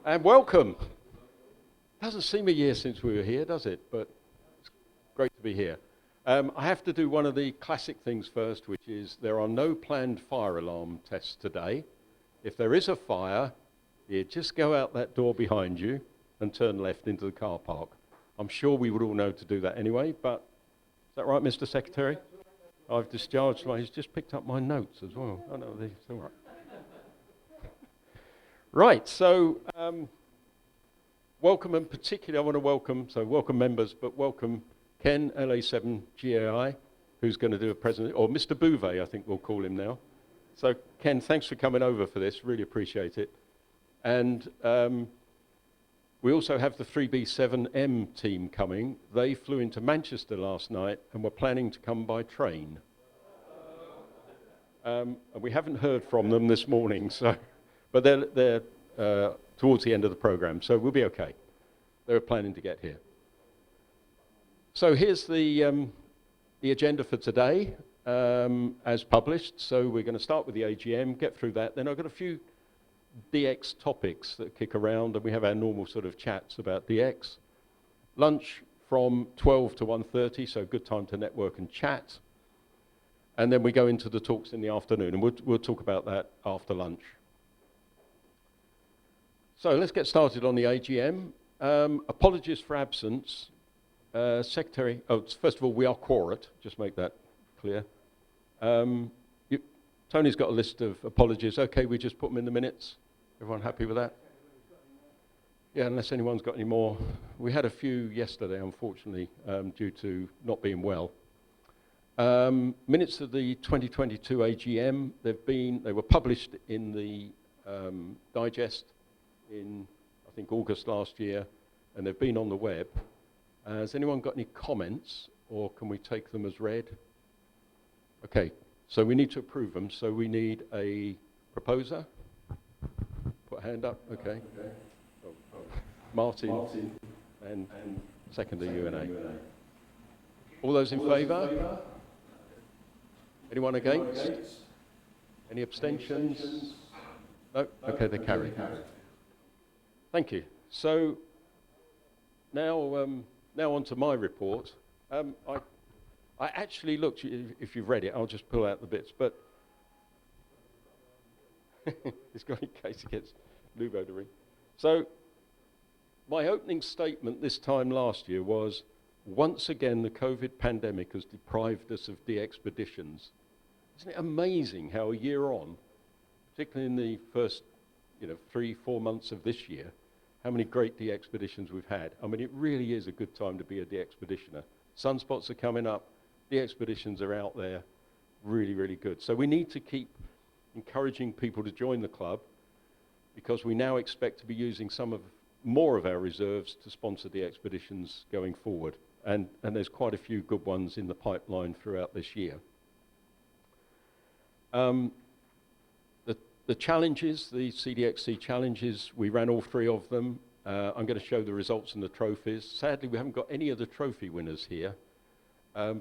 And welcome. Doesn't seem a year since we were here, does it? But it's great to be here. I have to do one of the classic things first, which is there are no planned fire alarm tests today. If there is a fire, you just go out that door behind you and turn left into the car park. I'm sure we would all know to do that anyway, but is that right, Mr. Secretary? I've discharged he's just picked up my notes as well. Oh no, it's all right. Right, so welcome, and particularly I want to welcome members, but welcome Ken, LA7GAI, who's going to do a presentation, or Mr. Bouvet, I think we'll call him now. So Ken, thanks for coming over for this, really appreciate it. And we also have the 3B7M team coming. They flew into Manchester last night and were planning to come by train. And we haven't heard from them this morning, so... But they're towards the end of the program, so we'll be okay. They were planning to get here. So here's the agenda for today, as published. So we're going to start with the AGM, get through that. Then I've got a few DX topics that kick around, and we have our normal sort of chats about DX. Lunch from 12 to 1:30, so good time to network and chat. And then we go into the talks in the afternoon, and we'll talk about that after lunch. So let's get started on the AGM. Apologies for absence. Secretary, first of all, we are quorate, just make that clear. Tony's got a list of apologies. Okay, we just put them in the minutes. Everyone happy with that? Yeah, unless anyone's got any more. We had a few yesterday, unfortunately, due to not being well. Minutes of the 2022 AGM, they were published in the digest in, I think, August last year, and they've been on the web. Has anyone got any comments, or can we take them as read? Okay, so we need to approve them, so we need a proposer. Put a hand up, okay. Martin, and seconder UNA. All those in favour? Anyone against? Any abstentions? No? Okay, they're carried. Thank you. So now on to my report. I actually looked, if you've read it, I'll just pull out the bits, but it's got in case it gets Loughborough to ring. So my opening statement this time last year was, once again, the COVID pandemic has deprived us of de-expeditions. Isn't it amazing how a year on, particularly in the first 3-4 months of this year, how many great de-expeditions we've had. I mean, it really is a good time to be a de-expeditioner. Sunspots are coming up, de-expeditions are out there, really, really good. So we need to keep encouraging people to join the club, because we now expect to be using more of our reserves to sponsor de-expeditions going forward. And there's quite a few good ones in the pipeline throughout this year. The challenges, the CDXC challenges, we ran all 3 of them. I'm going to show the results and the trophies. Sadly, we haven't got any of the trophy winners here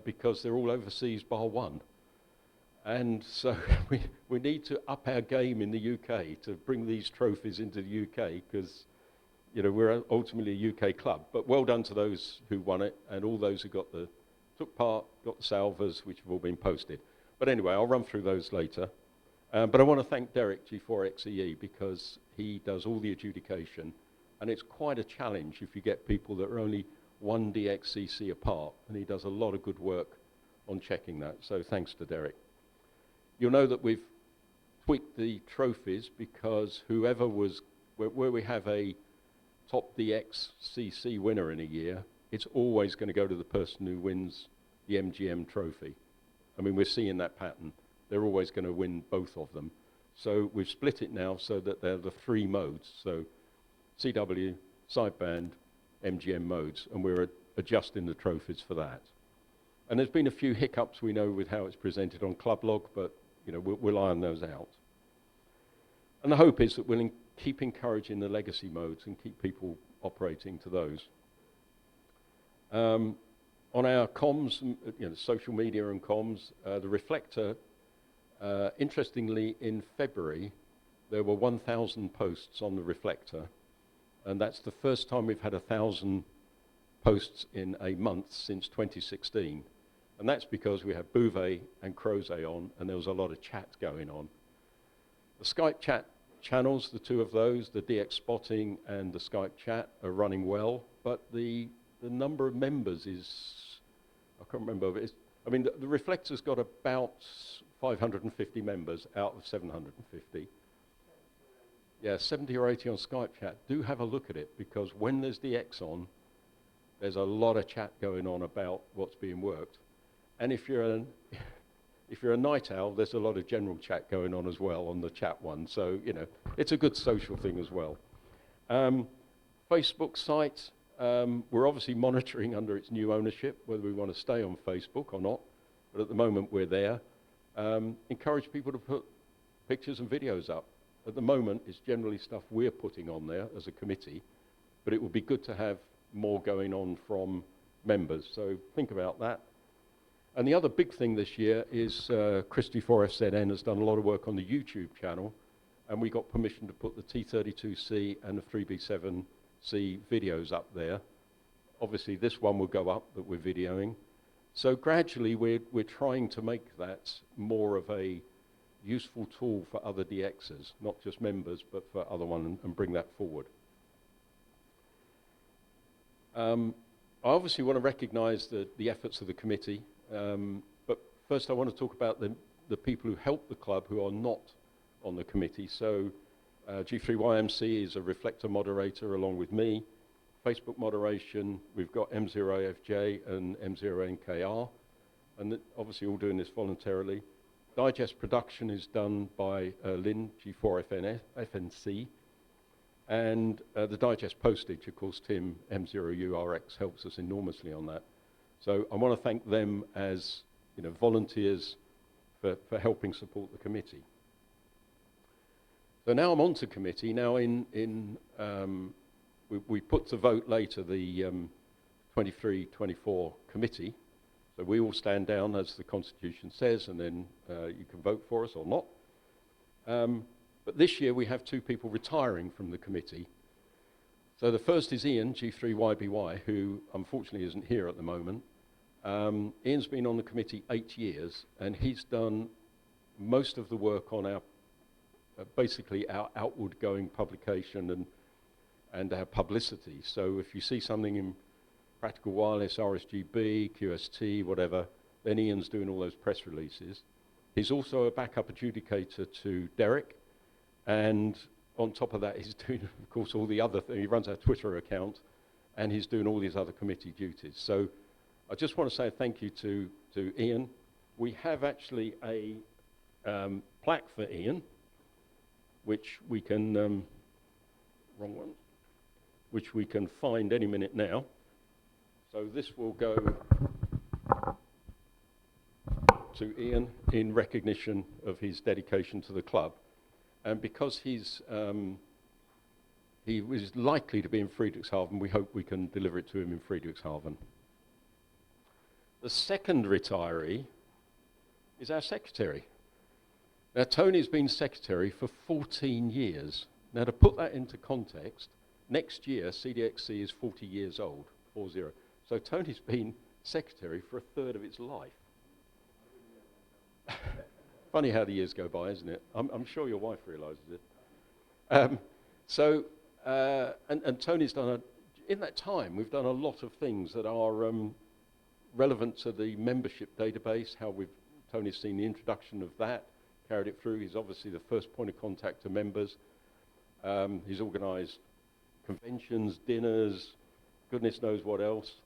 because they're all overseas bar one. And so we need to up our game in the UK to bring these trophies into the UK, because we're ultimately a UK club. But well done to those who won it, and all those who took part, got the salvers, which have all been posted. But anyway, I'll run through those later. But I want to thank Derek, G4XEE, because he does all the adjudication, and it's quite a challenge if you get people that are only one DXCC apart, and he does a lot of good work on checking that, so thanks to Derek. You'll know that we've tweaked the trophies, because whoever where we have a top DXCC winner in a year, it's always going to go to the person who wins the MGM trophy. I mean, we're seeing that pattern. They're always going to win both of them. So we've split it now so that they're the 3 modes. So CW, sideband, MGM modes, and we're adjusting the trophies for that. And there's been a few hiccups, we know, with how it's presented on Club Log, but we'll iron those out. And the hope is that we'll keep encouraging the legacy modes and keep people operating to those. On our comms, social media and comms, the Reflector, interestingly, in February, there were 1,000 posts on the Reflector, And that's the first time we've had 1,000 posts in a month since 2016. And that's because we have Bouvet and Crozet on, and there was a lot of chat going on. The Skype chat channels, the two of those, the DX Spotting and the Skype chat, are running well, but the number of members is, I can't remember, I mean, the Reflector's got about 550 members out of 750. Yeah, 70 or 80 on Skype chat. Do have a look at it, because when there's DX on, there's a lot of chat going on about what's being worked. And if you're a night owl, there's a lot of general chat going on as well on the chat one. So, you know, it's a good social thing as well. Facebook site, we're obviously monitoring under its new ownership whether we want to stay on Facebook or not. But at the moment, we're there. Encourage people to put pictures and videos up. At the moment, it's generally stuff we're putting on there as a committee, but it would be good to have more going on from members. So think about that. And the other big thing this year is Christy 4FZN has done a lot of work on the YouTube channel, and we got permission to put the T32C and the 3B7C videos up there. Obviously, this one will go up that we're videoing. So gradually, we're trying to make that more of a useful tool for other DXs, not just members, but for other ones, and bring that forward. I obviously want to recognize the efforts of the committee. But first I want to talk about the people who help the club who are not on the committee. So G3YMC is a Reflector moderator along with me. Facebook moderation, we've got M0AFJ and M0NKR, and obviously all doing this voluntarily. Digest production is done by Lynn, G4FNC, and the digest postage, of course, Tim, M0URX, helps us enormously on that. So I want to thank them as, you know, volunteers for helping support the committee. So now I'm on to committee. Now we put to vote later the 23-24 committee. So we all stand down as the Constitution says, and then you can vote for us or not. But this year we have two people retiring from the committee. So the first is Ian, G3YBY, who unfortunately isn't here at the moment. Ian's been on the committee 8 years, and he's done most of the work on our, basically our outward going publication and our publicity. So if you see something in Practical Wireless, RSGB, QST, whatever, then Ian's doing all those press releases. He's also a backup adjudicator to Derek, and on top of that, he's doing, of course, all the other things. He runs our Twitter account, and he's doing all these other committee duties. So I just want to say thank you to Ian. We have actually a plaque for Ian, which we can, wrong one, which we can find any minute now. So this will go to Ian in recognition of his dedication to the club. And because he was likely to be in Friedrichshafen, we hope we can deliver it to him in Friedrichshafen. The second retiree is our secretary. Now, Tony's been secretary for 14 years. Now, to put that into context, next year, CDXC is 40 years old, 40. So Tony's been secretary for a third of its life. Funny how the years go by, isn't it? I'm sure your wife realizes it. And Tony's done, in that time, we've done a lot of things that are relevant to the membership database, how Tony's seen the introduction of that, carried it through. He's obviously the first point of contact to members. He's organized conventions, dinners, goodness knows what else.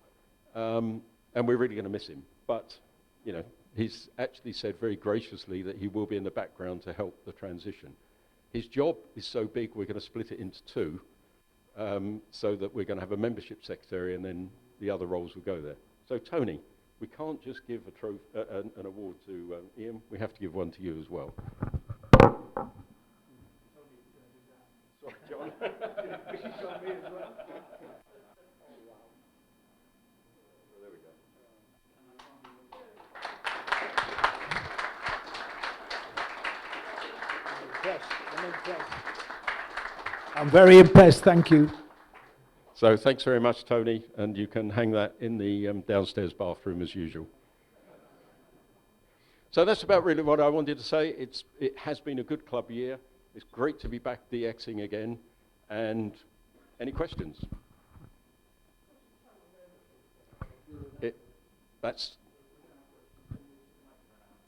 And we're really going to miss him. But, you know, he's actually said very graciously that he will be in the background to help the transition. His job is so big, we're going to split it into two, so that we're going to have a membership secretary and then the other roles will go there. So Tony, we can't just give an award to Ian, we have to give one to you as well. Sorry, John. She's on me as well. I'm very impressed, thank you. So thanks very much, Tony, and you can hang that in the downstairs bathroom as usual. So that's about really what I wanted to say. It has been a good club year. It's great to be back DXing again. And any questions?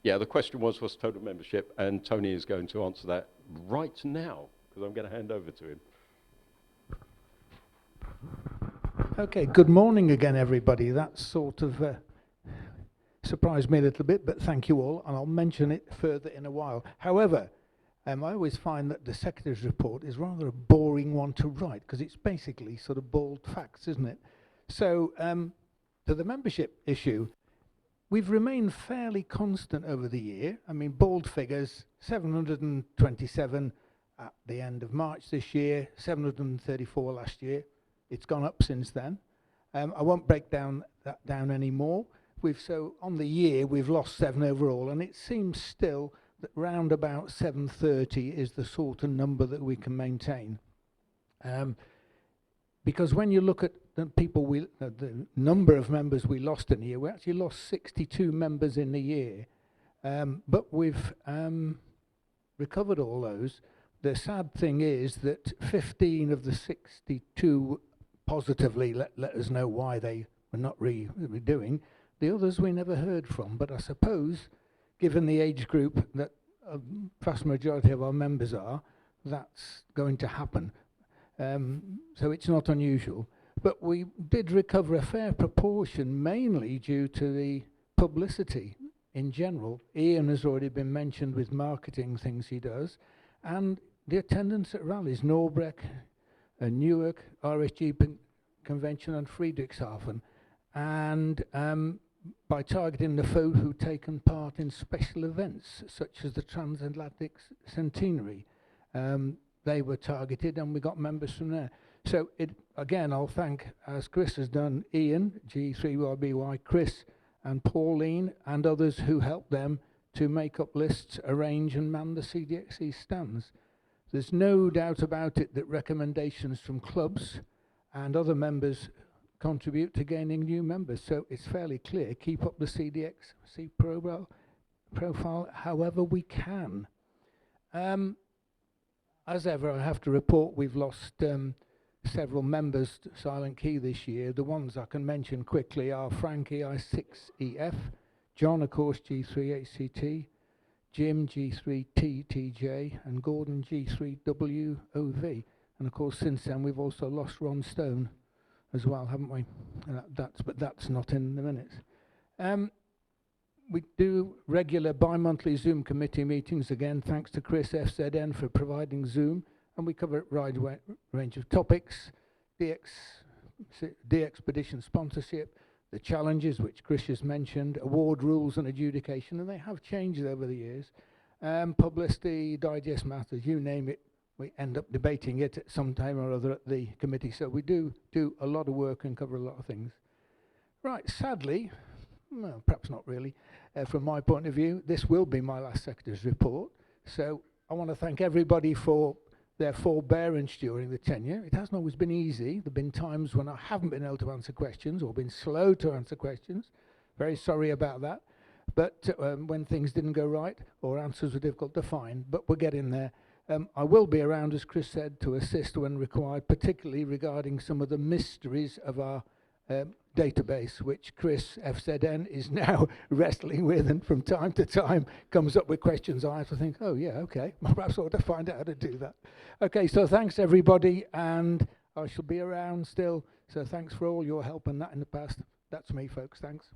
Yeah, the question was, what's total membership? And Tony is going to answer that right now, because I'm going to hand over to him. Okay, good morning again, everybody. That sort of surprised me a little bit, but thank you all, and I'll mention it further in a while. However, I always find that the Secretary's report is rather a boring one to write, because it's basically sort of bald facts, isn't it? So, to the membership issue, we've remained fairly constant over the year. I mean, bald figures, 727 at the end of March this year, 734 last year. It's gone up since then. I won't break that down anymore. So on the year, we've lost 7 overall, and it seems still that round about 730 is the sort of number that we can maintain. Because when you look at the the number of members we lost in the year, we actually lost 62 members in the year. But we've recovered all those. The sad thing is that 15 of the 62 positively let us know why they were not redoing. The others we never heard from, but I suppose, given the age group that a vast majority of our members are, that's going to happen. So it's not unusual. But we did recover a fair proportion, mainly due to the publicity in general. Ian has already been mentioned with marketing things he does, and the attendance at rallies, Loughborough, Newark, RSG Convention and Friedrichshafen, and by targeting the folk who've taken part in special events, such as the Transatlantic Centenary. They were targeted and we got members from there. So again, I'll thank, as Chris has done, Ian, G3YBY, Chris and Pauline and others who helped them to make up lists, arrange and man the CDXC stands. There's no doubt about it that recommendations from clubs and other members contribute to gaining new members. So it's fairly clear, keep up the CDXC profile however we can. As ever, I have to report we've lost several members to Silent Key this year. The ones I can mention quickly are Frank EI6EF, John, of course, G3HCT, Jim, G3TTJ, and Gordon, G3WOV. And of course, since then, we've also lost Ron Stone as well, haven't we? But that's not in the minutes. We do regular bi-monthly Zoom committee meetings again, thanks to Chris FZN for providing Zoom, and we cover a wide range of topics, DXpedition sponsorship, the challenges which Chris has mentioned, award rules and adjudication, and they have changed over the years, publicity, digest matters, you name it, we end up debating it at some time or other at the committee, so we do a lot of work and cover a lot of things. Right, sadly, well, perhaps not really, from my point of view, this will be my last Secretary's report. So I want to thank everybody for their forbearance during the tenure. It hasn't always been easy. There have been times when I haven't been able to answer questions or been slow to answer questions. Very sorry about that. But when things didn't go right or answers were difficult to find, but we're getting there. I will be around, as Chris said, to assist when required, particularly regarding some of the mysteries of our database, which Chris FZN is now wrestling with, and from time to time comes up with questions. I have to think, oh yeah, okay, perhaps I ought to find out how to do that. Okay, so thanks everybody, and I shall be around still. So thanks for all your help and that in the past. That's me, folks. Thanks.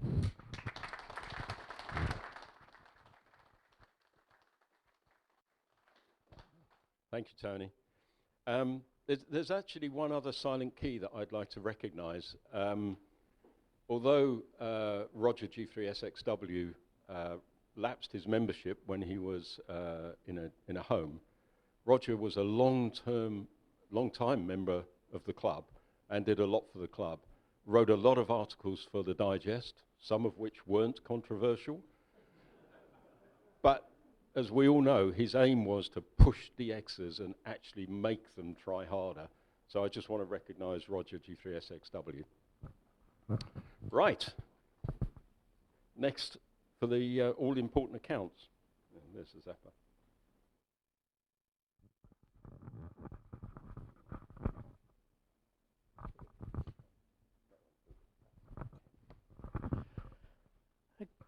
Thank you, Tony. There's actually one other silent key that I'd like to recognise. Although Roger G3SXW lapsed his membership when he was in a home, Roger was a long-time member of the club and did a lot for the club. Wrote a lot of articles for the Digest, some of which weren't controversial. But as we all know, his aim was to push DXers and actually make them try harder. So I just want to recognise Roger G3SXW. Right. Next, for the all-important accounts. And there's the zapper.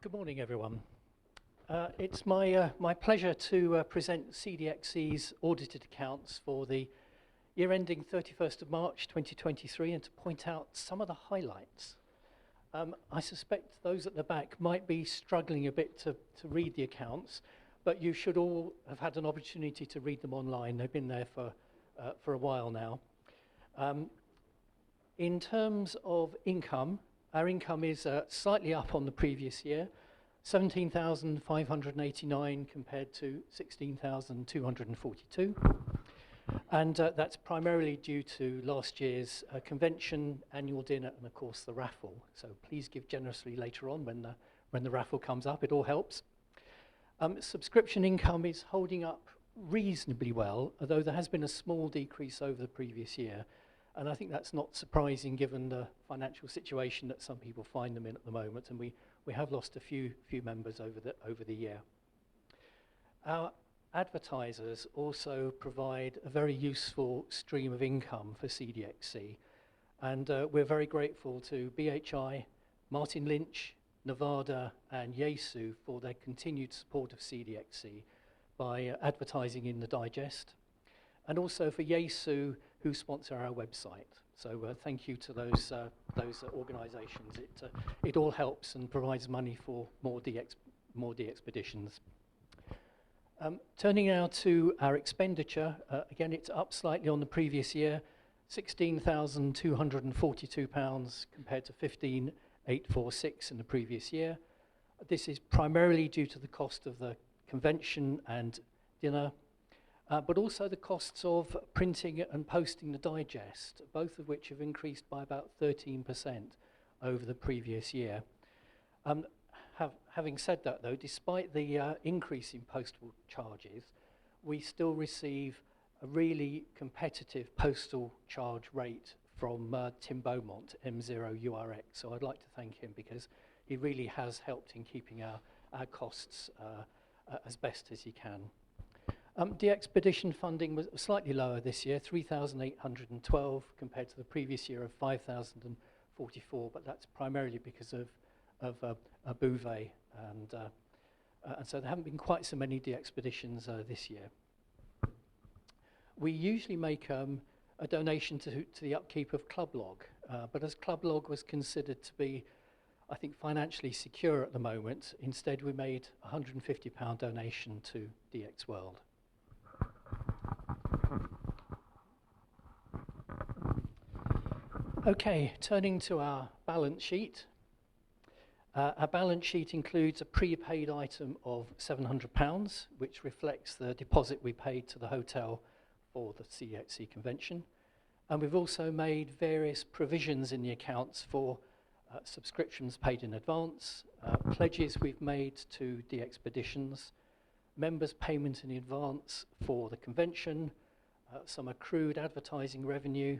Good morning, everyone. It's my pleasure to present CDXC's audited accounts for the year ending 31st of March 2023 and to point out some of the highlights. I suspect those at the back might be struggling a bit to read the accounts, but you should all have had an opportunity to read them online. They've been there for a while now. In terms of income, our income is slightly up on the previous year, 17,589 compared to 16,242. And that's primarily due to last year's convention, annual dinner, and of course the raffle. So please give generously later on when the raffle comes up. It all helps. Subscription income is holding up reasonably well, although there has been a small decrease over the previous year. And I think that's not surprising given the financial situation that some people find them in at the moment. And we have lost a few members over the year. Our advertisers also provide a very useful stream of income for CDXC. And we're very grateful to BHI, Martin Lynch, Nevada, and Yesu for their continued support of CDXC by advertising in the digest. And also for Yesu, who sponsor our website. So thank you to those organisations. It all helps and provides money for more de-expeditions. Turning now to our expenditure, again it's up slightly on the previous year, £16,242 compared to £15,846 in the previous year. This is primarily due to the cost of the convention and dinner, but also the costs of printing and posting the digest, both of which have increased by about 13% over the previous year. Having said that, though, despite the increase in postal charges, we still receive a really competitive postal charge rate from Tim Beaumont, M0URX. So I'd like to thank him because he really has helped in keeping our costs as best as he can. De-expedition funding was slightly lower this year, 3,812 compared to the previous year of 5,044, but that's primarily because of a Bouvet, and so there haven't been quite so many de-expeditions this year. We usually make a donation to the upkeep of Clublog, but as Clublog was considered to be, I think, financially secure at the moment, instead we made a £150 donation to DX World. Okay, turning to our balance sheet. Our balance sheet includes a prepaid item of £700, which reflects the deposit we paid to the hotel for the CDXC convention. And we've also made various provisions in the accounts for subscriptions paid in advance, pledges we've made to de-expeditions, members' payment in advance for the convention, some accrued advertising revenue,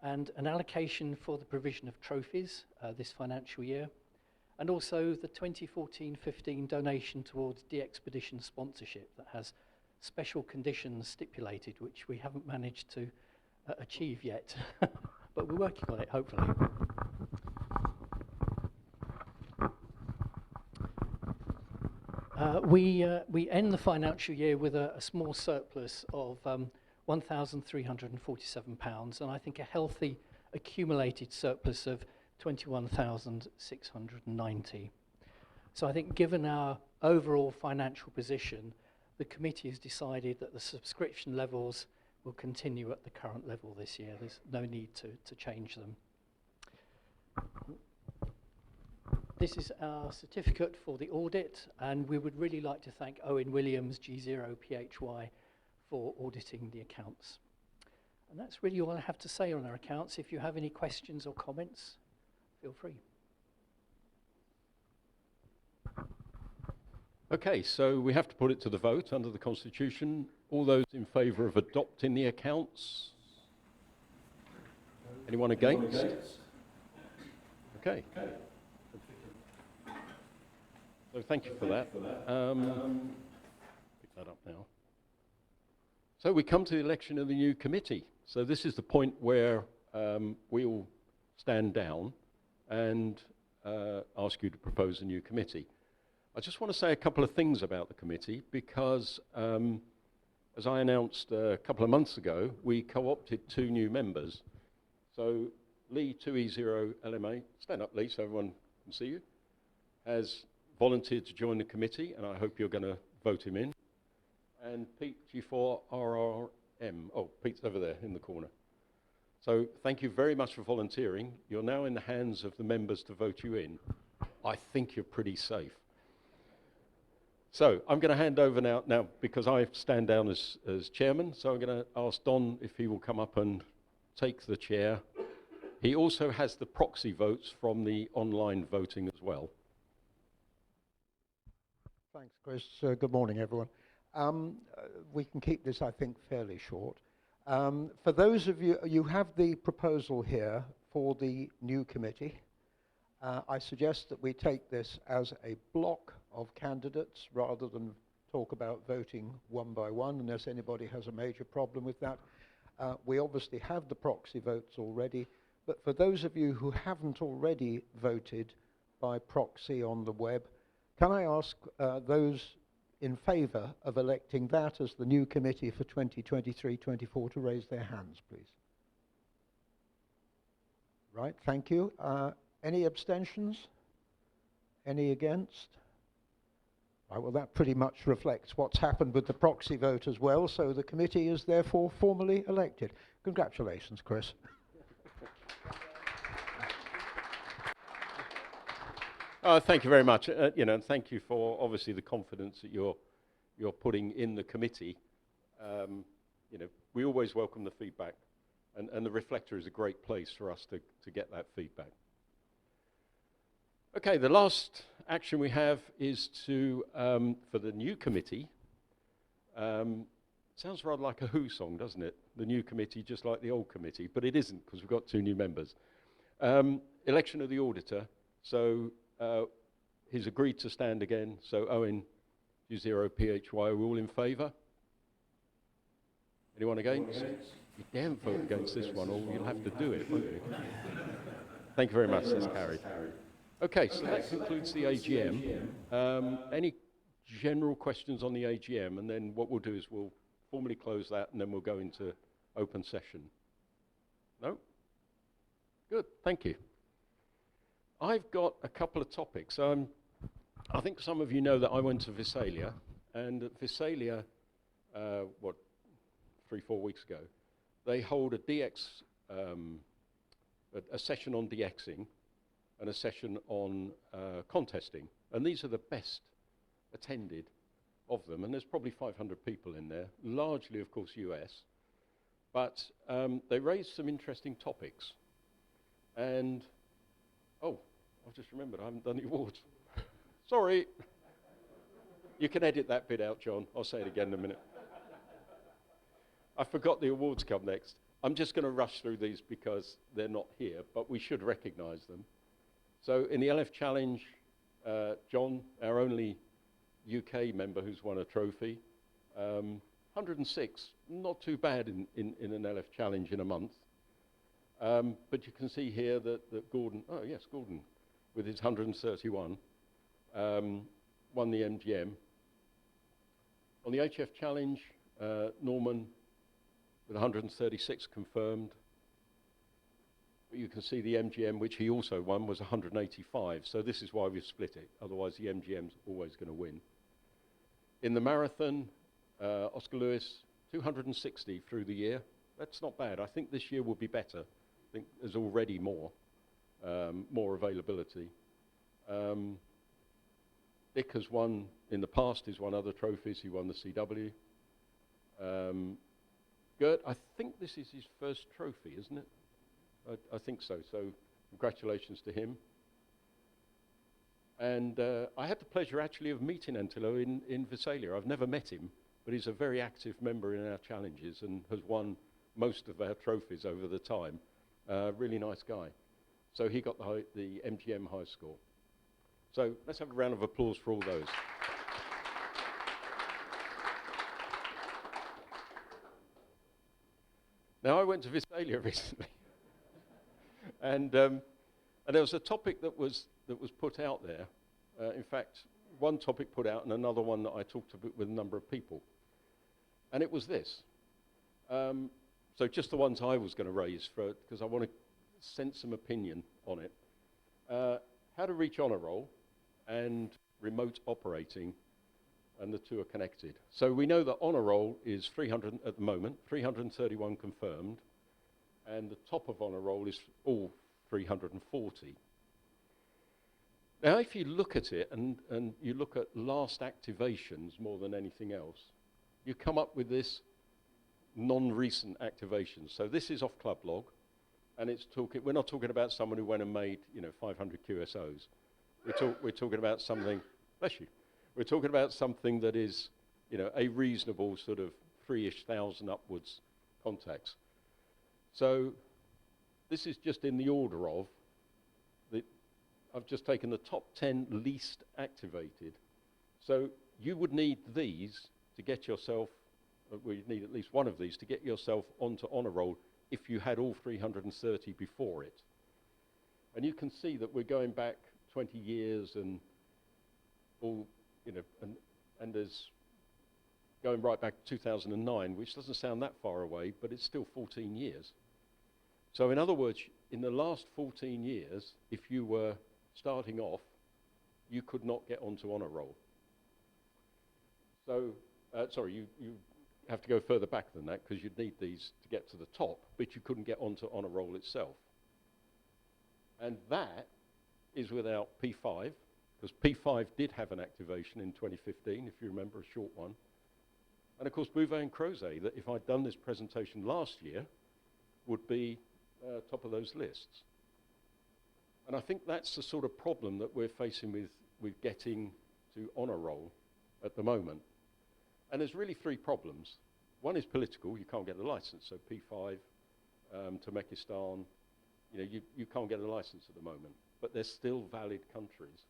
and an allocation for the provision of trophies this financial year, and also the 2014-15 donation towards de-expedition sponsorship that has special conditions stipulated, which we haven't managed to achieve yet, but we're working on it, hopefully. We end the financial year with a small surplus of £1,347, and I think a healthy accumulated surplus of 21,690. So I think given our overall financial position, the committee has decided that the subscription levels will continue at the current level this year. There's no need to change them. This is our certificate for the audit, and we would really like to thank Owen Williams, G0PHY, for auditing the accounts. And that's really all I have to say on our accounts. If you have any questions or comments, feel free. Okay, so we have to put it to the vote under the Constitution. All those in favour of adopting the accounts? Anyone against? Okay. So thank you for that. Pick that up now. So we come to the election of the new committee. So this is the point where we all stand down and ask you to propose a new committee. I just want to say a couple of things about the committee because, as I announced a couple of months ago, we co-opted 2 new members. So Lee 2E0 LMA, stand up Lee so everyone can see you, has volunteered to join the committee, and I hope you're going to vote him in. And Pete G4 RRM, oh, Pete's over there in the corner. So thank you very much for volunteering. You're now in the hands of the members to vote you in. I think you're pretty safe. So I'm going to hand over now because I stand down as chairman, so I'm going to ask Don if he will come up and take the chair. He also has the proxy votes from the online voting as well. Thanks, Chris. Good morning, everyone. We can keep this, I think, fairly short. For those of you, you have the proposal here for the new committee. I suggest that we take this as a block of candidates rather than talk about voting one by one, unless anybody has a major problem with that. We obviously have the proxy votes already, but for those of you who haven't already voted by proxy on the web, can I ask those in favour of electing that as the new committee for 2023-24 to raise their hands, please? Right, thank you. Any abstentions? Any against? Right, well, that pretty much reflects what's happened with the proxy vote as well, so the committee is therefore formally elected. Congratulations, Chris. Thank you very much. And thank you for obviously the confidence that you're putting in the committee. We always welcome the feedback, and the Reflector is a great place for us to get that feedback. Okay, the last action we have is to for the new committee. Sounds rather like a Who song, doesn't it? The new committee, just like the old committee, but it isn't because we've got 2 new members. Election of the auditor. So. He's agreed to stand again, so Owen U0PHY, are we all in favour? Anyone against? You daren't vote against this one, or you'll have to do it, won't you? Thank you very much, that's carried. Okay, so that concludes the AGM. Any general questions on the AGM, and then what we'll do is we'll formally close that, and then we'll go into open session. No? Good, thank you. I've got a couple of topics. I think some of you know that I went to Visalia, and at Visalia, 3-4 weeks ago, they hold a session on DXing and a session on contesting, and these are the best attended of them, and there's probably 500 people in there, largely, of course, US, but they raised some interesting topics, and I've just remembered I haven't done the awards. Sorry. You can edit that bit out, John. I'll say it again in a minute. I forgot the awards come next. I'm just going to rush through these because they're not here, but we should recognise them. So in the LF Challenge, John, our only UK member who's won a trophy, 106, not too bad in an LF Challenge in a month. But you can see here that Gordon, Gordon, with his 131, won the MGM. On the HF Challenge, Norman with 136 confirmed. But you can see the MGM, which he also won, was 185. So this is why we've split it. Otherwise, the MGM's always going to win. In the marathon, Oscar Lewis, 260 through the year. That's not bad. I think this year will be better. I think there's already more availability. Dick has won in the past. He's won other trophies. He won the CW. Gert, I think this is his first trophy, isn't it? I think so. So congratulations to him. And I had the pleasure actually of meeting Antilo in Visalia. I've never met him, but he's a very active member in our challenges and has won most of our trophies over the time. Really nice guy. So he got the MGM high score. So let's have a round of applause for all those. Now, I went to Visalia recently, and there was a topic that was put out there. In fact, one topic put out and another one that I talked about with a number of people. And it was this. So just the ones I was going to raise, because I want to sense some opinion on it. How to reach honor roll and remote operating, and the two are connected. So we know that honor roll is 300 at the moment, 331 confirmed, and the top of honor roll is all 340. Now, if you look at it and you look at last activations more than anything else, you come up with this non-recent activations. So this is off club log, and we're not talking about someone who went and made 500 QSOs. We're talking about something. Bless you. We're talking about something that is a reasonable sort of 3,000 upwards contacts. So this is just in the order of I've just taken the top 10 least activated. So you would need these to get yourself, well, you'd need at least one of these to get yourself onto honor roll if you had all 330 before it. And you can see that we're going back 20 years and all, and there's going right back to 2009, which doesn't sound that far away, but it's still 14 years. So in other words, in the last 14 years, if you were starting off, you could not get onto honor roll. So, sorry, you have to go further back than that because you'd need these to get to the top, but you couldn't get onto honor roll itself. And that is without P5, because P5 did have an activation in 2015, if you remember, a short one. And of course, Bouvet and Crozet, that if I'd done this presentation last year, would be top of those lists. And I think that's the sort of problem that we're facing with getting to honor roll at the moment. And there's really three problems. One is political, you can't get a license. So P5, Turkmenistan, you can't get a license at the moment, but they're still valid countries.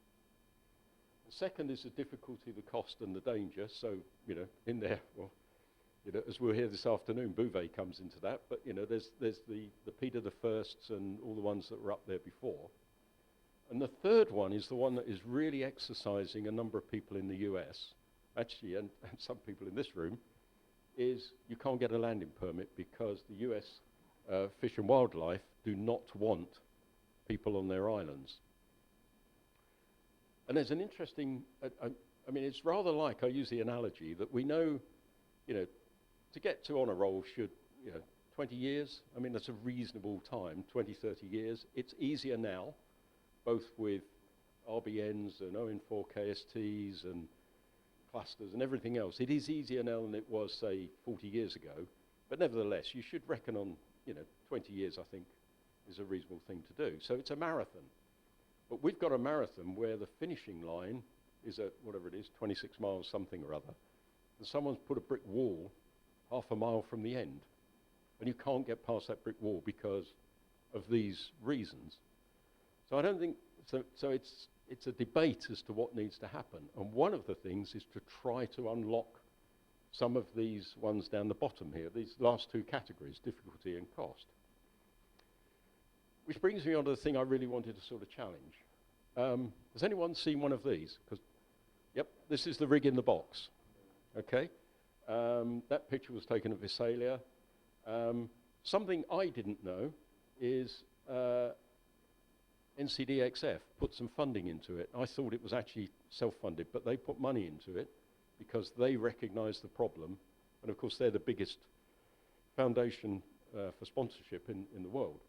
The second is the difficulty, the cost, and the danger. So, in there, well, as we'll hear this afternoon, Bouvet comes into that, but, there's the Peter the Firsts and all the ones that were up there before. And the third one is the one that is really exercising a number of people in the US, actually, and some people in this room, is you can't get a landing permit because the US Fish and Wildlife do not want people on their islands. And there's an interesting, I mean, it's rather like, I use the analogy that we know, to get to honor roll should, 20 years, I mean, that's a reasonable time, 20, 30 years. It's easier now, both with RBNs and ON4 KSTs and clusters and everything else. It is easier now than it was, say, 40 years ago. But nevertheless, you should reckon on, 20 years, I think, is a reasonable thing to do. So it's a marathon. But we've got a marathon where the finishing line is at, whatever it is, 26 miles something or other. And someone's put a brick wall half a mile from the end. And you can't get past that brick wall because of these reasons. So I don't think, so it's a debate as to what needs to happen. And one of the things is to try to unlock some of these ones down the bottom here, these last two categories, difficulty and cost. Which brings me on to the thing I really wanted to sort of challenge. Has anyone seen one of these? Yep, this is the rig in the box, okay? That picture was taken at Visalia. Something I didn't know is NCDXF put some funding into it. I thought it was actually self-funded, but they put money into it because they recognize the problem. And of course, they're the biggest foundation for sponsorship in the world.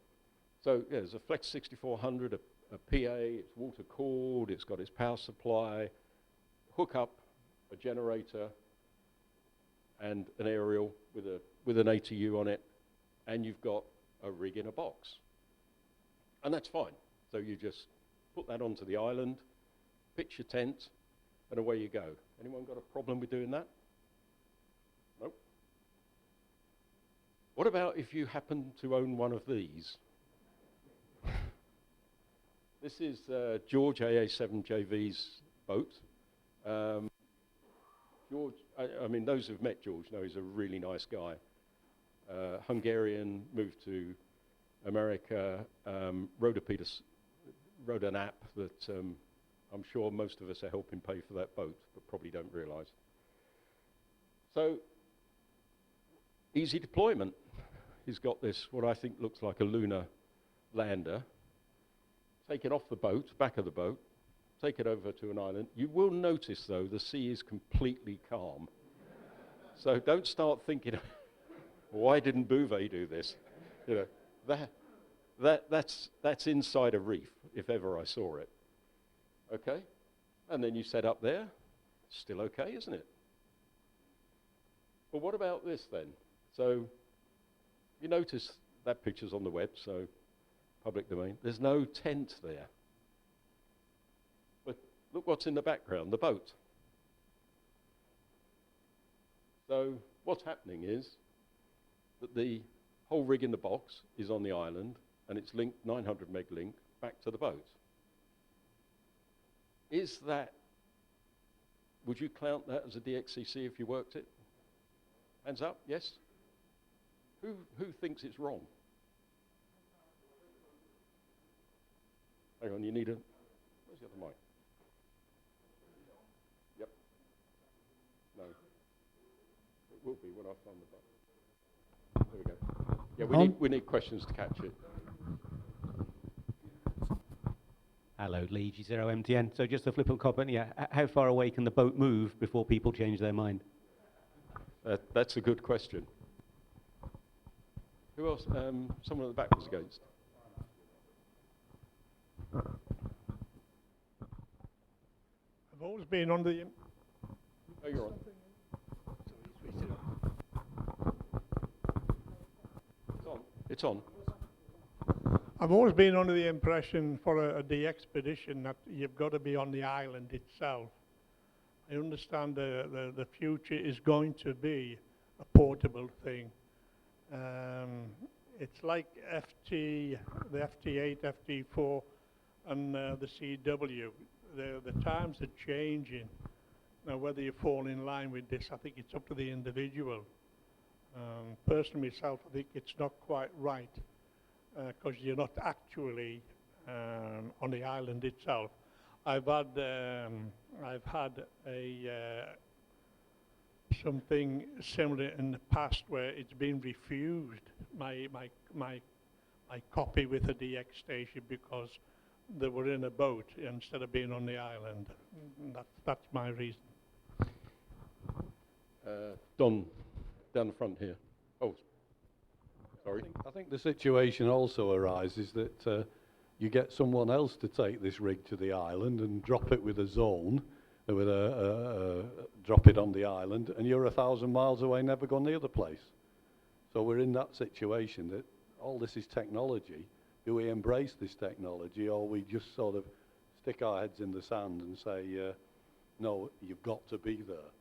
So yeah, there's a Flex 6400, a PA, it's water cooled, it's got its power supply, hook up a generator and an aerial with an ATU on it, and you've got a rig in a box. And that's fine. So you just put that onto the island, pitch your tent, and away you go. Anyone got a problem with doing that? Nope. What about if you happen to own one of these? This is George AA7JV's boat. George, I mean, those who've met George know he's a really nice guy. Hungarian, moved to America, wrote an app that I'm sure most of us are helping pay for that boat, but probably don't realise. So, easy deployment. He's got this, what I think looks like a lunar lander. Take it off the boat, back of the boat, take it over to an island. You will notice, though, the sea is completely calm. So don't start thinking, why didn't Bouvet do this? You know, that's inside a reef, if ever I saw it. Okay? And then you set up there. Still okay, isn't it? But what about this, then? So you notice that picture's on the web, so public domain. There's no tent there. But look what's in the background, the boat. So what's happening is that the whole rig in the box is on the island, and it's linked, 900 meg link, back to the boat. Is that, would you count that as a DXCC if you worked it? Hands up, yes? Who thinks it's wrong? Hang on, you need a, where's the other mic? Yep. No. It will be when I find the button. There we go. Yeah, we need questions to catch it. Hello, Lee, G0MTN. So just a flippant comment, yeah. How far away can the boat move before people change their mind? That's a good question. Who else? Someone at the back was against. I've always been under the... Oh, you're on. It's on. I've always been under the impression for the expedition that you've got to be on the island itself. I understand the future is going to be a portable thing. It's like the FT8, FT4, and the CW. The times are changing. Now, whether you fall in line with this, I think it's up to the individual. Personally, myself, I think it's not quite right because you're not actually on the island itself. I've had something similar in the past where it's been refused my copy with a DX station because they were in a boat instead of being on the island. That's my reason. Don, down the front here. Oh, sorry. I think the situation also arises that you get someone else to take this rig to the island and drop it with a zone, with drop it on the island, and you're 1,000 miles away, never gone near the place. So we're in that situation that all this is technology. Do we embrace this technology, or we just sort of stick our heads in the sand and say, no, you've got to be there?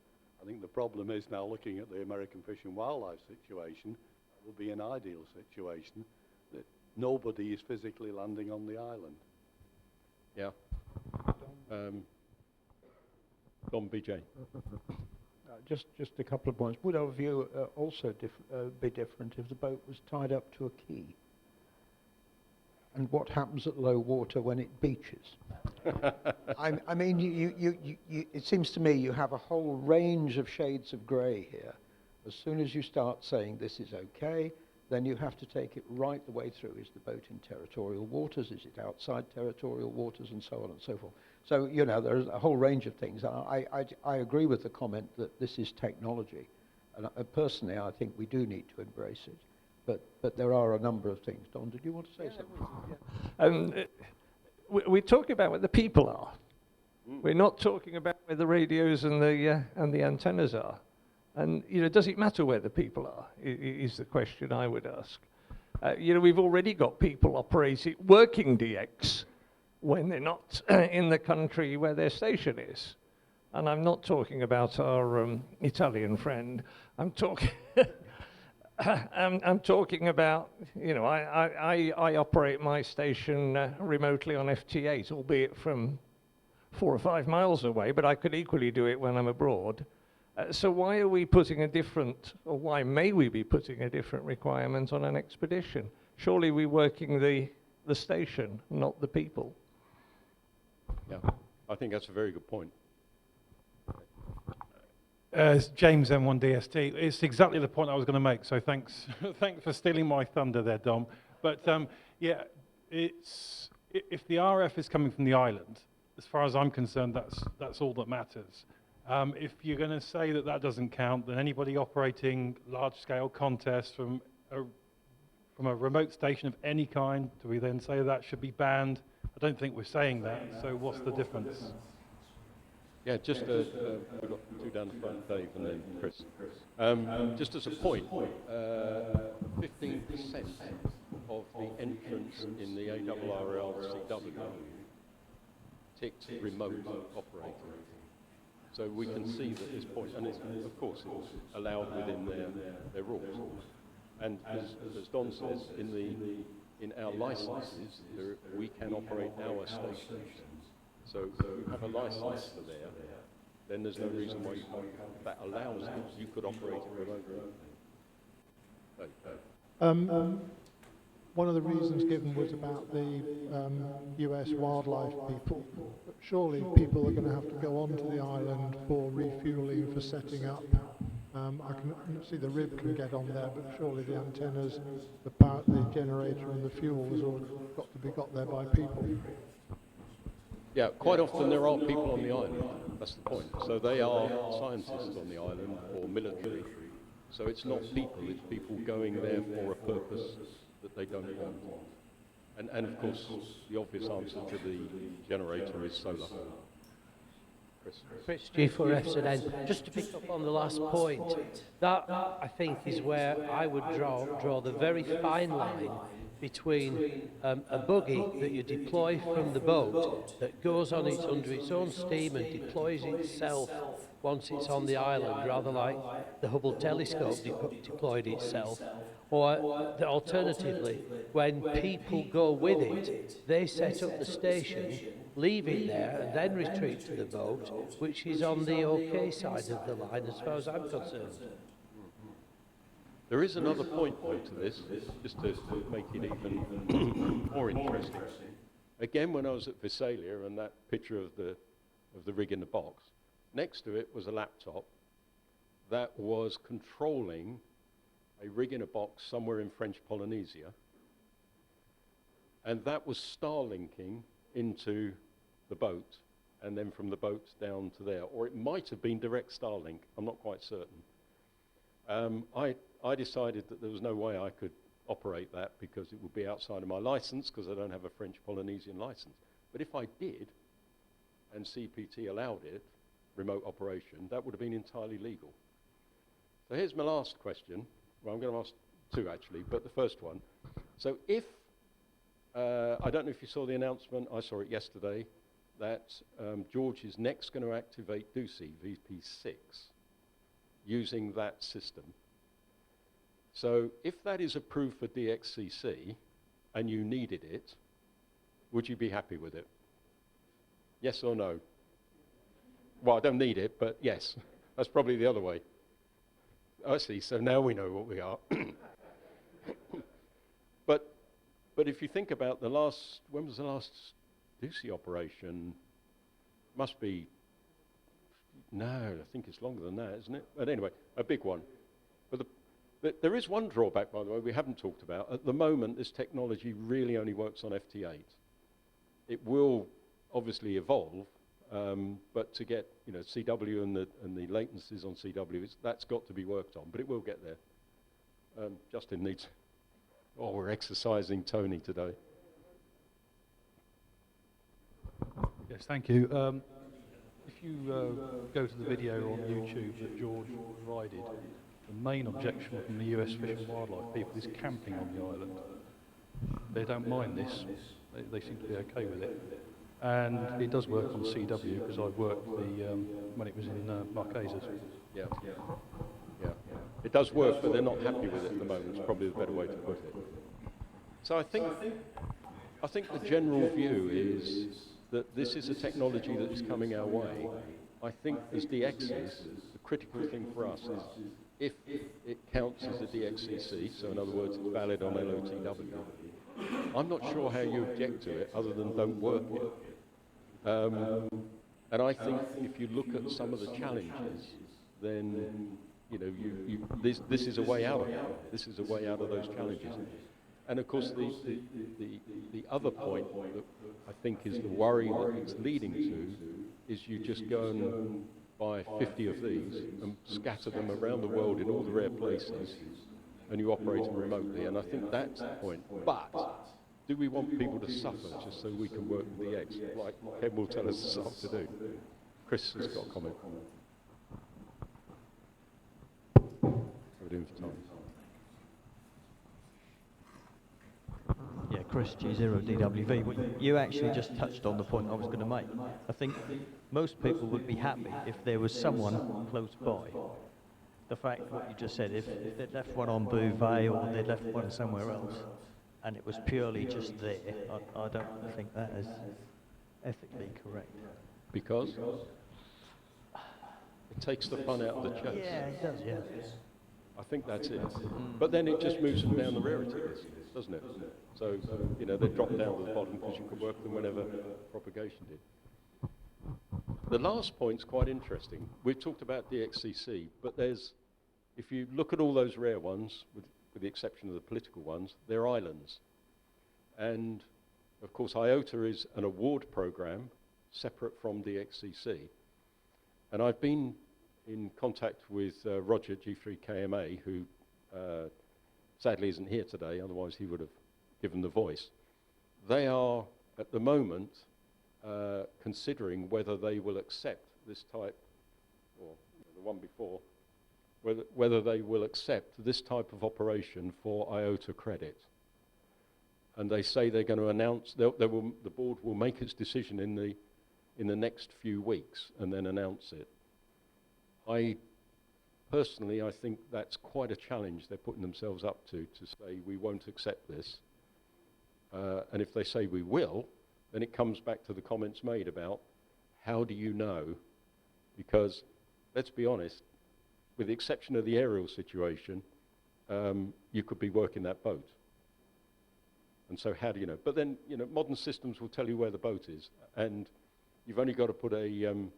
I think the problem is now, looking at the American Fish and Wildlife situation, it will be an ideal situation that nobody is physically landing on the island. Yeah. Don BJ. Just a couple of points. Would our view also be different if the boat was tied up to a quay? And what happens at low water when it beaches? I mean, it seems to me you have a whole range of shades of grey here. As soon as you start saying this is okay, then you have to take it right the way through. Is the boat in territorial waters? Is it outside territorial waters? And so on and so forth. So, you know, there's a whole range of things. I agree with the comment that this is technology. And personally, I think we do need to embrace it. But there are a number of things. Don, did you want to say something? We're talking about where the people are. We're not talking about where the radios and the antennas are. And, you know, does it matter where the people are, is the question I would ask. You know, we've already got people operating, working DX when they're not in the country where their station is. And I'm not talking about our Italian friend. I'm talking I'm talking about, you know, I operate my station remotely on FT8, albeit from 4 or 5 miles away, but I could equally do it when I'm abroad. So why are we putting a different, or why may we be putting a different requirement on an expedition? Surely we're working the station, not the people. Yeah, I think that's a very good point. It's James M1DST. It's exactly the point I was going to make, so thanks thanks for stealing my thunder there, Dom. But yeah, if the RF is coming from the island, as far as I'm concerned, that's all that matters. If you're going to say that that doesn't count, then anybody operating large-scale contests from a remote station of any kind, do we then say that should be banned? I don't think we're saying that, so what's the difference? Yeah, just we've got two down the front, Dave, and then Chris. Just as a point, 15% of the entrants in the ARRL CW ticked remote operating. So we can see that this point, and it's, of course it's allowed within their rules. And as Don says, in our licenses, we can operate our stations. So if you have a license for there, then there's no reason why that allows it. You could operate it remotely. One of the reasons given was about the US wildlife people. But surely people are going to have to go onto the island for refueling, for setting up. I can see the rib can get on there, but surely the antennas, the power, the generator and the fuel has all got to be got there by people. Yeah, quite often there are people on the island. That's the point. So they are scientists on the island or military. So it's not people, it's people going there for a purpose that they don't want. And of course, the obvious answer to the generator is solar. Chris, G4FZN. Just to pick up on the last point, that I think is where I would draw the very fine line between a buggy that you deploy from the boat that goes on under its own steam and deploys itself once it's on the island, rather like the Hubble telescope deployed itself, or alternatively, when people go with it, they set up the station, leave it there, and then retreat to the boat, which is on the OK side of the line, as far as I'm concerned. There is another point, though, to this, just to make it even more interesting. Again, when I was at Visalia, and that picture of the rig in the box, next to it was a laptop that was controlling a rig in a box somewhere in French Polynesia, and that was Starlinking into the boat, and then from the boat down to there. Or it might have been direct Starlink, I'm not quite certain. I decided that there was no way I could operate that because it would be outside of my license because I don't have a French Polynesian license. But if I did, and CPT allowed it, remote operation, that would have been entirely legal. So here's my last question. Well, I'm going to ask two actually, but the first one. So if, I don't know if you saw the announcement, I saw it yesterday, that George is next going to activate DUSI VP6 using that system. So if that is approved for DXCC and you needed it, would you be happy with it? Yes or no? Well, I don't need it, but yes. That's probably the other way. I see, so now we know what we are. But if you think about the last, when was the last DUSI operation? Must be, no, I think it's longer than that, isn't it? But anyway, a big one. But there is one drawback, by the way, we haven't talked about. At the moment, this technology really only works on FT8. It will obviously evolve, but to get CW and the latencies on CW, that's got to be worked on, but it will get there. Justin needs, oh, we're exercising Tony today. Yes, thank you. If you go to the video on YouTube that George provided, the main objection from the US Fish and Wildlife people is camping on the island. They don't mind this. They seem to be okay with it. And it does work on CW because I've worked when it was in Marquesas. Yeah. It does work, but they're not happy with it at the moment. It's probably the better way to put it. So I think the general view is that this is a technology that is coming our way. I think as DXs, the critical thing for us is if it counts as a DXCC, so in other words, it's valid on LOTW, I'm not sure how you object to it other than don't work it. And I think if you look at some of the challenges, then this is a way out of it. This is a way out of those challenges. And of course, the other point that I think is the worry that it's leading to is you just go and buy 50 of these and scatter them around the world in all the rare places, and you operate them remotely. And I think that's the point. But do we want people to suffer just so we can work with the X, like Ken will tell us this afternoon? Chris has got a comment. How are we doing for time? Yeah, Chris, G0DWV. Well, you actually just touched on the point I was going to make. I think most people would be happy if there was someone close by. The fact, what you just said, if they'd left one on Bouvet or they'd left one somewhere else, and it was purely just there, I don't think that is ethically correct. Because? It takes the fun out of the chase. Yeah, it does, yeah. I think that's it. But then it just moves them down the rarity list, doesn't it? So, they drop down to the bottom because you can work them whenever propagation did. The last point's quite interesting. We've talked about DXCC, but if you look at all those rare ones, with the exception of the political ones, they're islands. And, of course, IOTA is an award program separate from DXCC. And I've been in contact with Roger, G3KMA, who sadly isn't here today, otherwise he would have given the voice. They are, at the moment, considering whether they will accept this type, or the one before, whether they will accept this type of operation for IOTA credit. And they say they're going to announce, the board will make its decision in the next few weeks and then announce it. Personally, I think that's quite a challenge they're putting themselves up to say we won't accept this. And if they say we will, then it comes back to the comments made about how do you know? Because let's be honest, with the exception of the aerial situation, you could be working that boat. And so how do you know? But then, modern systems will tell you where the boat is, and you've only got to put a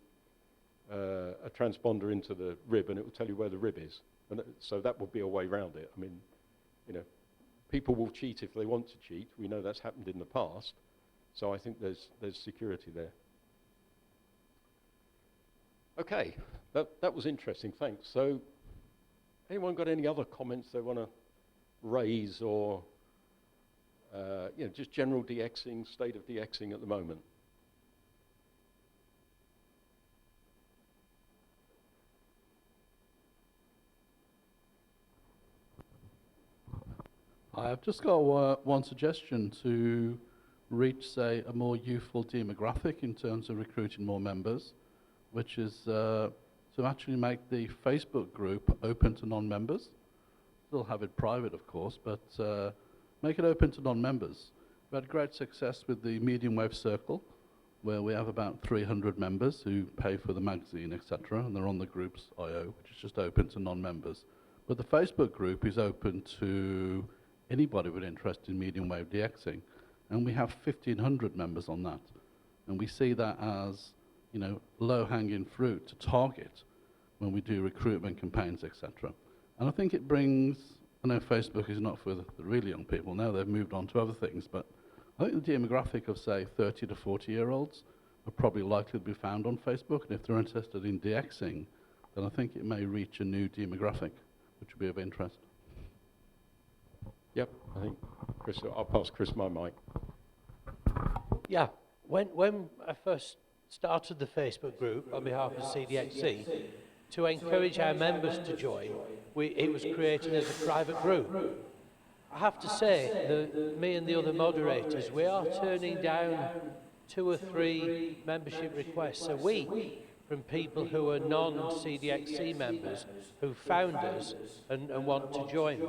transponder into the rib and it will tell you where the rib is. And so that would be a way around it. I mean, people will cheat if they want to cheat. We know that's happened in the past. So I think there's security there. Okay, that was interesting, thanks. So anyone got any other comments they want to raise or just general DXing, state of DXing at the moment? I've just got one suggestion to reach, say, a more youthful demographic in terms of recruiting more members, which is to actually make the Facebook group open to non-members. Still have it private, of course, but make it open to non-members. We've had great success with the Medium Wave Circle, where we have about 300 members who pay for the magazine, etc., and they're on the group's IO, which is just open to non-members. But the Facebook group is open to anybody with interest in medium wave DXing, and we have 1,500 members on that. And we see that as, low-hanging fruit to target when we do recruitment campaigns, etc. And I think it brings, I know Facebook is not for the really young people now, they've moved on to other things, but I think the demographic of, say, 30 to 40-year-olds are probably likely to be found on Facebook, and if they're interested in DXing, then I think it may reach a new demographic, which would be of interest. Yep, I think, Chris, I'll pass Chris my mic. Yeah, when I first started the Facebook group on behalf of CDXC, to encourage our members to join, it was created as a private group. I have to say, me and the other moderators, we are turning down 2 or 3 membership requests a week from people who are non-CDXC members who found us and want to join.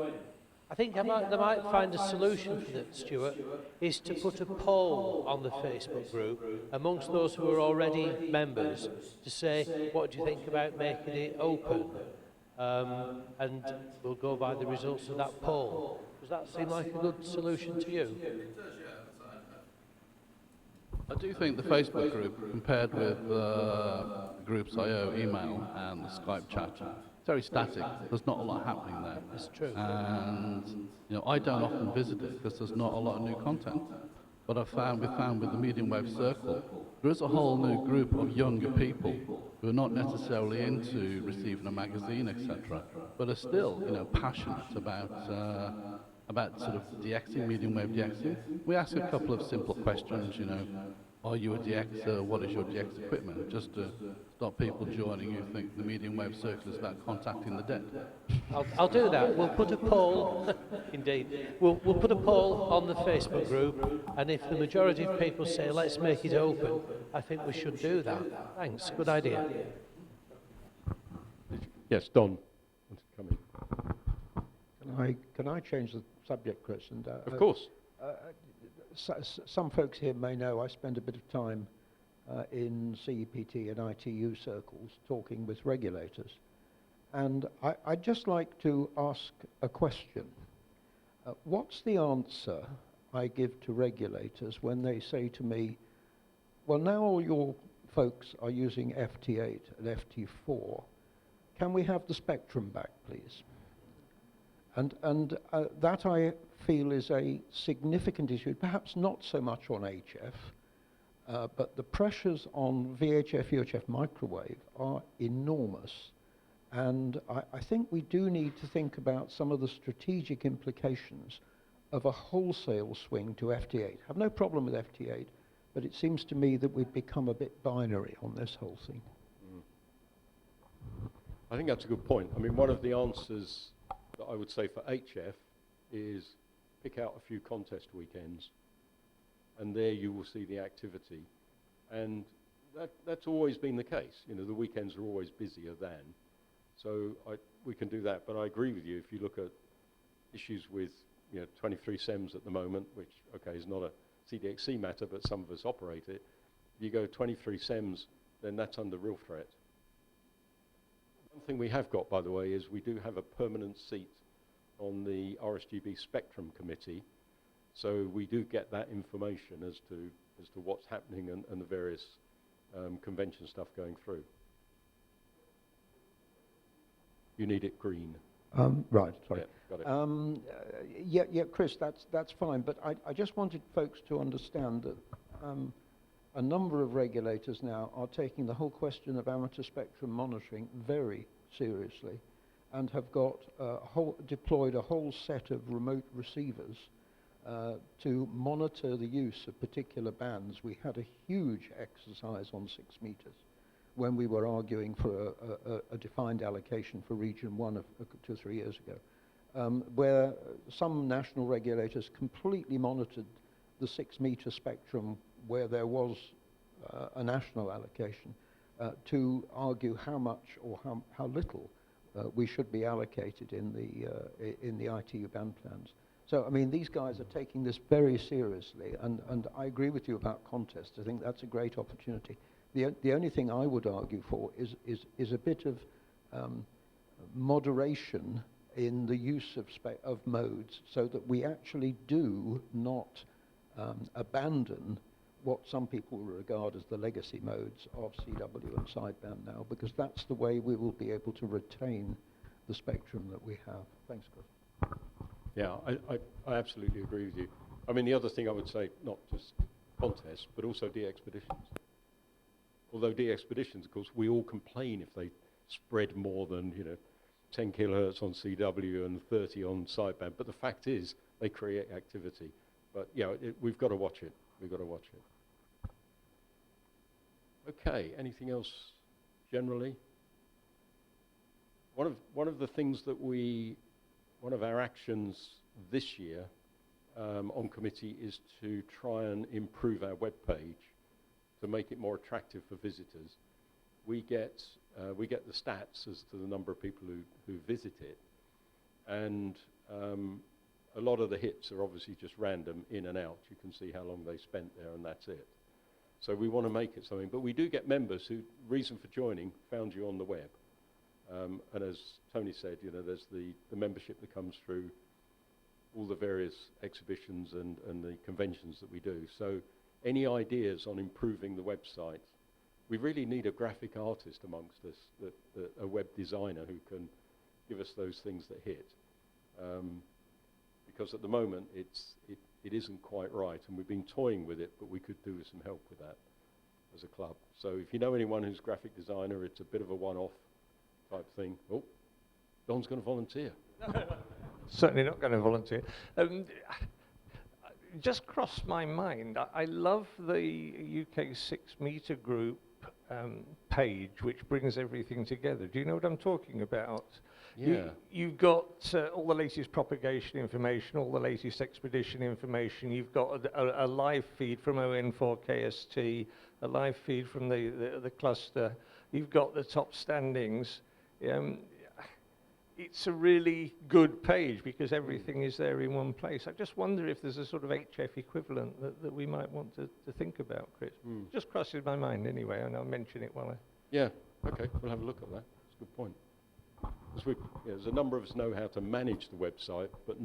I think they might find a solution for that, Stuart, is to put a poll on the Facebook group amongst those who are already members to say, what do you think about making it open? And we'll go by the results of that poll. Does that seem like a good solution to you? It does, yeah. I do think the Facebook group, compared with Groups.io email and the Skype chat, it's very static. There's not a lot happening there. That's true. And you know, I don't often visit it because there's not a lot of new content. But we found with the medium wave circle, there is a whole new group of younger people who are not necessarily into receiving a magazine, etc., but are still, you know, passionate about sort of DXing, medium wave DXing. We ask a couple of simple questions, you know, are you a DXer? What is your DX equipment? Just to stop people joining who think the medium wave circle is about contacting the dead. I'll do that. We'll put a poll, indeed, we'll put a poll on the Facebook group, and if the majority of people say, let's make it open, I think we should do that. Thanks, good idea. Yes, Don. wants to come in. Can I change the subject, Chris? And, Of course. Some folks here may know I spend a bit of time in CEPT and ITU circles talking with regulators. And I'd just like to ask a question. What's the answer I give to regulators when they say to me, well, now all your folks are using FT8 and FT4, can we have the spectrum back, please? And that I feel is a significant issue, perhaps not so much on HF, but the pressures on VHF, UHF microwave are enormous. And I think we do need to think about some of the strategic implications of a wholesale swing to FT8. I have no problem with FT8, but it seems to me that we've become a bit binary on this whole thing. I think that's a good point. I mean, one of the answers that I would say for HF is pick out a few contest weekends, and there you will see the activity. And that's always been the case. You know, the weekends are always busier than. So we can do that. But I agree with you. If you look at issues with 23 SEMs at the moment, which, okay, is not a CDXC matter, but some of us operate it. If you go 23 SEMs, then that's under real threat. One thing we have got, by the way, is we do have a permanent seat on the RSGB Spectrum Committee, so we do get that information as to what's happening and the various convention stuff going through. You need it green. Right, sorry. Yeah, got it. Yeah, Chris, that's fine, but I just wanted folks to understand that a number of regulators now are taking the whole question of amateur spectrum monitoring very seriously and have got deployed a whole set of remote receivers to monitor the use of particular bands. We had a huge exercise on 6 meters when we were arguing for a defined allocation for Region 1 of 2 or 3 years ago, where some national regulators completely monitored the 6 meter spectrum where there was a national allocation to argue how much or how little we should be allocated in the ITU band plans. So, I mean, these guys are taking this very seriously, and I agree with you about contests. I think that's a great opportunity. The only thing I would argue for is a bit of moderation in the use of modes so that we actually do not abandon what some people regard as the legacy modes of CW and sideband now, because that's the way we will be able to retain the spectrum that we have. Thanks, Chris. Yeah, I absolutely agree with you. I mean, the other thing I would say, not just contests, but also de-expeditions. Although de-expeditions, of course, we all complain if they spread more than 10 kilohertz on CW and 30 on sideband. But the fact is, they create activity. But yeah, we've got to watch it. We've got to watch it. Okay. Anything else generally? One of the things that one of our actions this year on committee is to try and improve our web page to make it more attractive for visitors. we get the stats as to the number of people who visit it, and a lot of the hits are obviously just random in and out. You can see how long they spent there, and that's it. So we want to make it something, but we do get members who, reason for joining, found you on the web. And as Tony said, you know, there's the membership that comes through all the various exhibitions and the conventions that we do. So any ideas on improving the website? We really need a graphic artist amongst us, a web designer who can give us those things that hit. Because at the moment, it isn't quite right, and we've been toying with it, but we could do with some help with that as a club. So if you know anyone who's a graphic designer, it's a bit of a one-off type thing. Oh, Don's going to volunteer. Certainly not going to volunteer. Just crossed my mind. I love the UK 6 metre group page, which brings everything together. Do you know what I'm talking about? Yeah. You've got all the latest propagation information, all the latest expedition information. You've got a live feed from ON4KST, a live feed from the cluster. You've got the top standings. It's a really good page because everything is there in one place. I just wonder if there's a sort of HF equivalent that we might want to think about, Chris. Just crosses my mind anyway, and I'll mention it while I... Yeah, okay, we'll have a look at that. That's a good point. Because there's a number of us know how to manage the website, but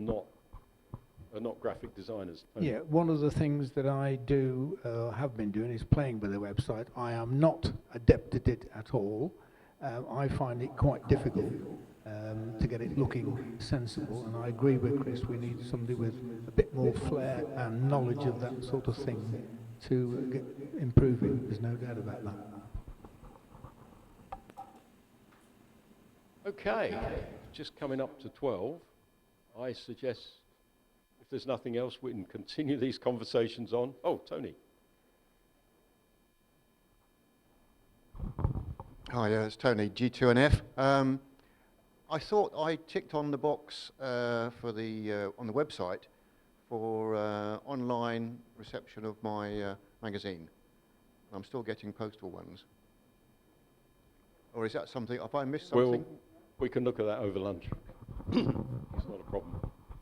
are not graphic designers. Yeah, one of the things that I do, have been doing, is playing with the website. I am not adept at it at all. I find it quite difficult to get it looking sensible, and I agree with Chris, we need somebody with a bit more flair and knowledge of that sort of thing to improve it. There's no doubt about that. Okay, just coming up to 12, I suggest, if there's nothing else, we can continue these conversations on. Oh, Tony. Hi, it's Tony, G2NF. I thought I ticked on the box for the on the website for online reception of my magazine. I'm still getting postal ones. Or is that something, have I missed something? We can look at that over lunch. It's not a problem.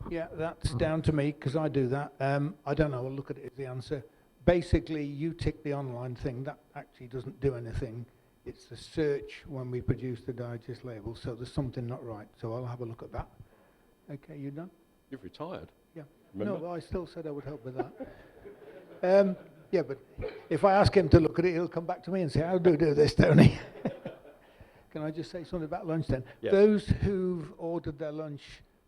Yeah, that's down to me, because I do that. I don't know, I'll look at it as the answer. Basically, you tick the online thing, that actually doesn't do anything. It's the search when we produce the digest label, so there's something not right. So I'll have a look at that. Okay, you done? You've retired. Yeah. Remember? No, but I still said I would help with that. Yeah, but if I ask him to look at it, he'll come back to me and say, how do you do this, Tony? Can I just say something about lunch then? Yes. Those who've ordered their lunch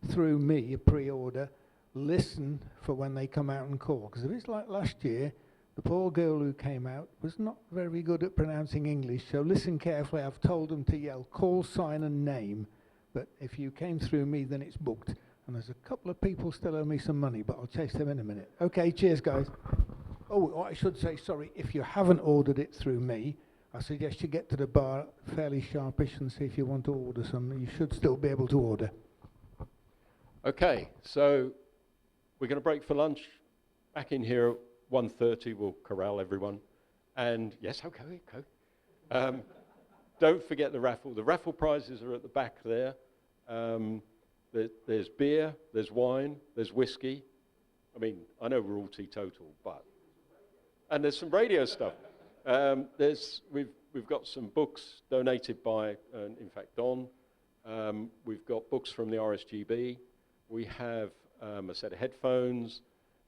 through me, a pre-order, listen for when they come out and call. Because if it's like last year, the poor girl who came out was not very good at pronouncing English, so listen carefully. I've told them to yell call sign and name, but if you came through me, then it's booked. And there's a couple of people still owe me some money, but I'll chase them in a minute. Okay, cheers, guys. Oh, I should say, sorry, if you haven't ordered it through me, I suggest you get to the bar fairly sharpish and see if you want to order some. You should still be able to order. Okay, so we're going to break for lunch. Back in here at 1:30, we'll corral everyone. And yes, okay. Don't forget the raffle. The raffle prizes are at the back there. There's beer, there's wine, there's whiskey. I mean, I know we're all teetotal, but... And there's some radio stuff. We've got some books donated by, in fact, Don. We've got books from the RSGB. We have a set of headphones.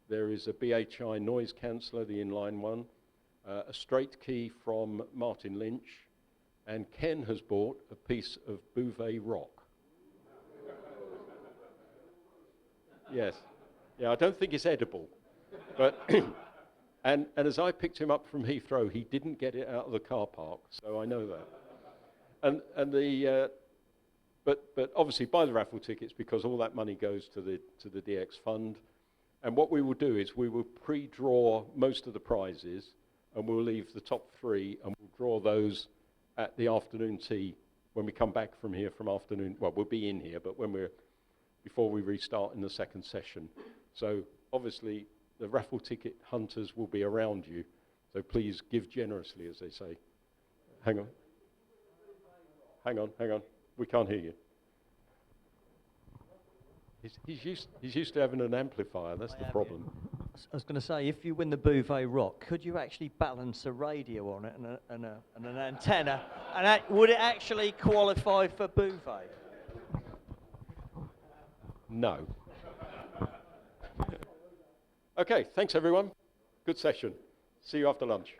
There is a BHI noise canceller, the inline one. A straight key from Martin Lynch. And Ken has bought a piece of Bouvet rock. Yes. Yeah, I don't think it's edible. But... And as I picked him up from Heathrow, he didn't get it out of the car park, so I know that. But obviously buy the raffle tickets because all that money goes to the DX fund. And what we will do is we will pre-draw most of the prizes, and we'll leave the top 3, and we'll draw those at the afternoon tea when we come back from here from afternoon. Well, we'll be in here, but before we restart in the second session. So obviously, the raffle ticket hunters will be around you, so please give generously, as they say. Hang on. hang on. We can't hear you. He's used to having an amplifier, that's the problem. I was going to say, if you win the Bouvet Rock, could you actually balance a radio on it and an antenna? And would it actually qualify for Bouvet? No. Okay, thanks everyone. Good session. See you after lunch.